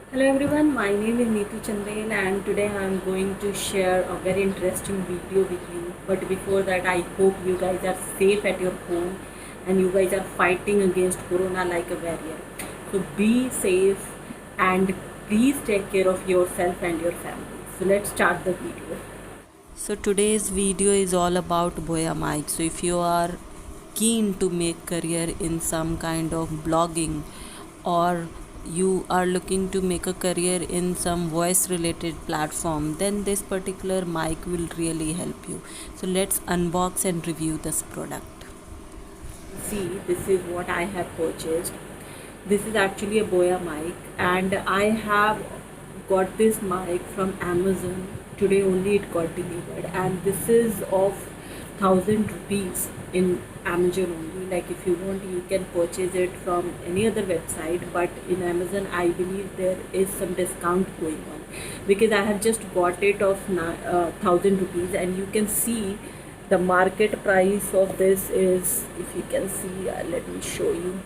Hello everyone, my name is Neetu Chandain and today I am going to share a very interesting video with you. But before that, I hope you guys are safe at your home and you guys are fighting against Corona like a warrior. So be safe and please take care of yourself and your family. So let's start the video. So today's video is all about Boya Mic. So if you are keen to make career in some kind of blogging, or you are looking to make a career in some voice related platform, then this particular mic will really help you. So let's unbox and review this product. See, this is what I have purchased. This is actually a Boya mic and I have got this mic from Amazon. Today only it got delivered and this is of 1,000 rupees in Amazon only. Like if you want, you can purchase it from any other website, but in Amazon I believe there is some discount going on because I have just got it of 1,000 rupees and you can see the market price of this is, if you can see, let me show you.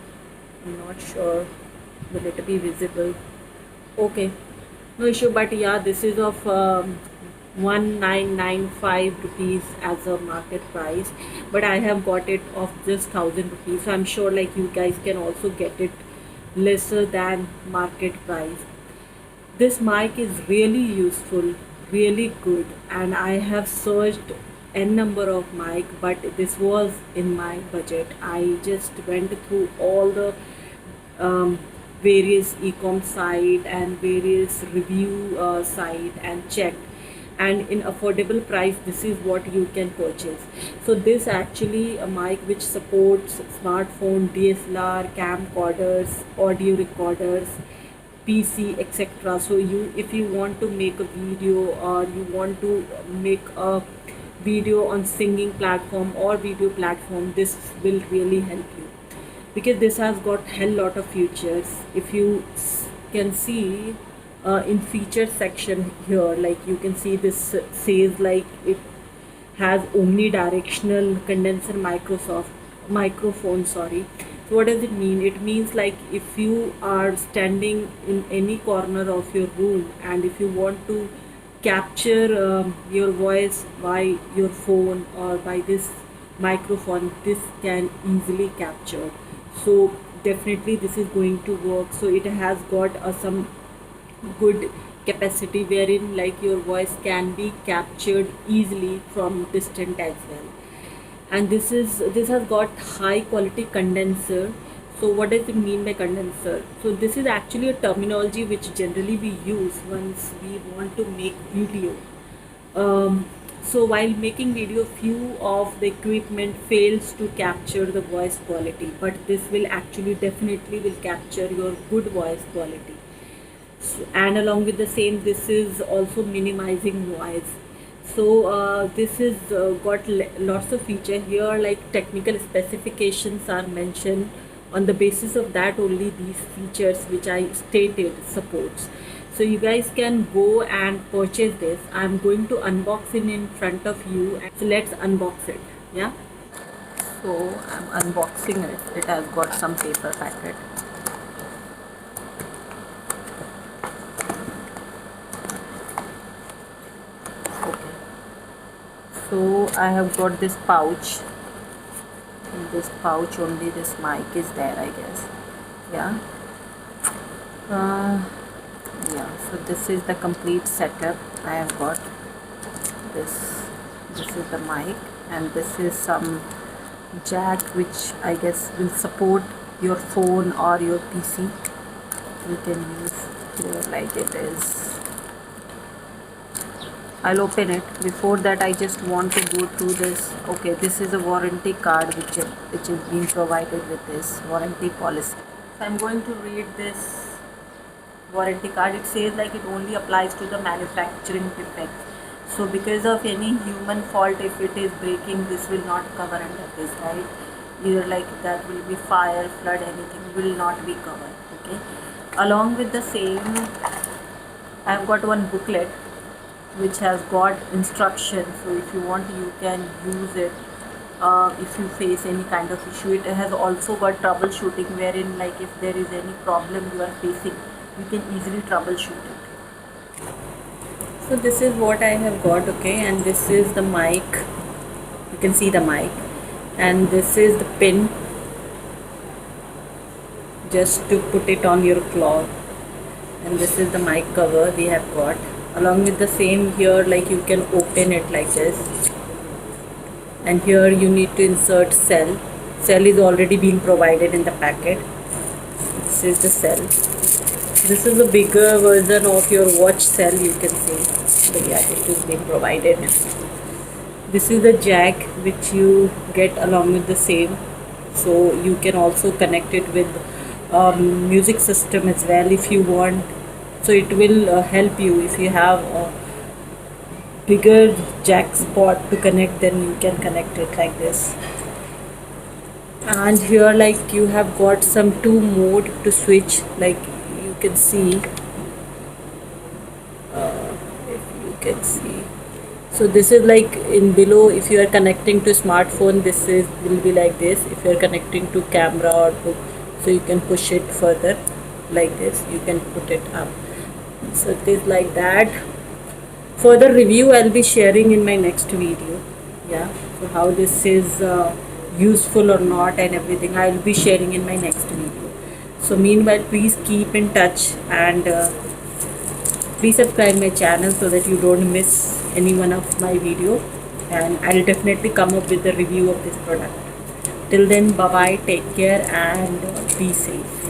I'm not sure will it be visible. Okay, no issue, but yeah, this is of 1995 rupees as a market price, but I have got it of just 1,000 rupees, so I'm sure like you guys can also get it lesser than market price. This mic is really useful, really good, and I have searched n number of mic, but this was in my budget. I just went through all the um, various e-com site and various review site and checked, and in affordable price this is what you can purchase. So this actually a mic which supports smartphone, DSLR, camcorders, audio recorders, PC, etc. So you, if you want to make a video or you want to make a video on singing platform or video platform, this will really help you because this has got hell lot of features. If you can see in feature section here, like you can see this says like it has omnidirectional condenser Microsoft microphone, sorry. So what does it mean? It means like if you are standing in any corner of your room and if you want to capture your voice by your phone or by this microphone, this can easily capture. So definitely this is going to work. So it has got some good capacity wherein like your voice can be captured easily from distant as well. And this has got high quality condenser. So what does it mean by condenser? So this is actually a terminology which generally we use once we want to make video. So while making video, few of the equipment fails to capture the voice quality, but this will actually definitely will capture your good voice quality. So, and along with the same, this is also minimizing noise. So this is got lots of feature here, like technical specifications are mentioned. On the basis of that only these features which I stated supports. So you guys can go and purchase this. I'm going to unbox it in front of you. So let's unbox it. Yeah. So I'm unboxing it. It has got some paper packet. Okay. So I have got this pouch. In this pouch only this mic is there, I guess. Yeah. Uh, yeah. So this is the complete setup. I have got this. This is the mic, and this is some jack which I guess will support your phone or your PC. You can use here like it is. I'll open it. Before that, I just want to go through this. Okay, this is a warranty card which is being provided with this warranty policy. So I'm going to read this warranty card. It says like it only applies to the manufacturing defect. So because of any human fault, if it is breaking, this will not cover under this, right? Either like that will be fire, flood, anything will not be covered. Okay. Along with the same, I've got one booklet which has got instructions. So if you want, you can use it if you face any kind of issue. It has also got troubleshooting, wherein like if there is any problem you are facing, you can easily troubleshoot it. So this is what I have got, okay, and this is the mic. You can see the mic, and this is the pin just to put it on your cloth, and this is the mic cover we have got. Along with the same here, like you can open it like this, and here you need to insert cell. Cell is already being provided in the packet. This is the cell. This is a bigger version of your watch cell, you can see, but yeah, it is being provided. This is the jack which you get along with the same, so you can also connect it with music system as well if you want. So it will help you if you have a bigger jack spot to connect, then you can connect it like this. And here, like, you have got some two mode to switch, like you can see, if you can see. So this is like in below, if you are connecting to smartphone, this is will be like this. If you are connecting to camera or to, so you can push it further like this, you can put it up. So it is like that. Further review I'll be sharing in my next video. Yeah, so how this is useful or not and everything I'll be sharing in my next video. So meanwhile, please keep in touch, and please subscribe my channel so that you don't miss any one of my video, and I'll definitely come up with the review of this product. Till then, bye bye, take care, and be safe.